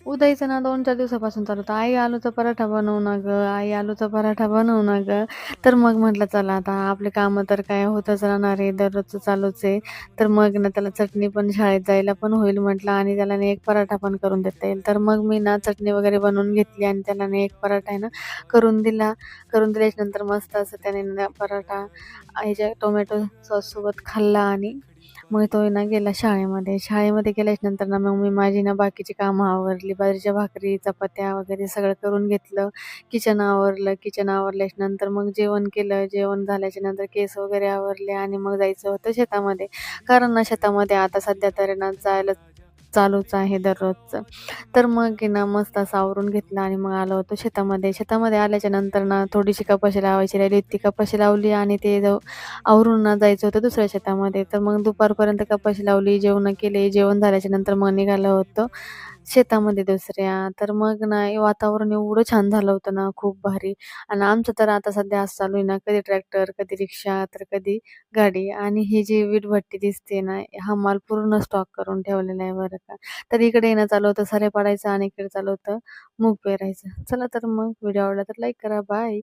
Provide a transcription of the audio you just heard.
उद्याचं ना 2-4 दिवसापासून चालू होतं. "आई आलूचा पराठा बनव ना गं, आई आलूचा पराठा बनव ना गं." तर मग म्हटलं चला आता आपले कामं तर काय होतच राहणार आहे, दररोजचं चालूच आहे. तर मग ना त्याला चटणी पण शाळेत जायला पण होईल म्हटलं आणि त्याला ना एक पराठा पण करून देता येईल. तर मग मी ना चटणी वगैरे बनवून घेतली आणि त्याला ना एक पराठा आहे ना करून दिला. करून दिल्याच्यानंतर मस्त असं त्याने ना पराठा ह्याच्या टोमॅटो सॉससोबत खाल्ला आणि मग तो आहे ना गेला शाळेमध्ये. शाळेमध्ये गेल्याच्यानंतर ना मग मी माझी ना बाकीची कामं आवरली. बाजरीच्या भाकरी, चपात्या वगैरे सगळं करून घेतलं. किचन आवरलं. किचन आवरल्याच्यानंतर मग जेवण केलं. जेवण झाल्याच्यानंतर केस वगैरे आवरले आणि मग जायचं होतं शेतामध्ये. कारण ना शेतामध्ये आता सध्या तर आहे ना जायला चालूच आहे दररोजचं. तर मग आहे ना मस्त असं आवरून घेतलं आणि मग आलो होतो शेतामध्ये. शेतामध्ये आल्याच्यानंतर ना थोडीशी कपाशी लावायची राहिली होती. ती कपाशी लावली आणि ते आवरून ना जायचं होतं दुसऱ्या शेतामध्ये. तर मग दुपारपर्यंत कपाशी लावली, जेवणं केले. जेवण झाल्याच्यानंतर मग निघालो होतो शेतामध्ये दुसऱ्या. तर मग ना वातावरण एवढं छान झालं होतं ना, खूप भारी. आणि आमचं तर आता सध्या असं चालू आहे ना, कधी ट्रॅक्टर, कधी रिक्षा, तर कधी गाडी आणि ही जी वीटभट्टी दिसते ना, हा माल पूर्ण स्टॉक करून ठेवलेला आहे बरं का. तर इकडे येणं चालू होतं सऱ्या पाडायचं आणि इकडे चालू होतं मूग पेरायचं. चला तर मग व्हिडिओ आवडला तर लाईक करा. बाय.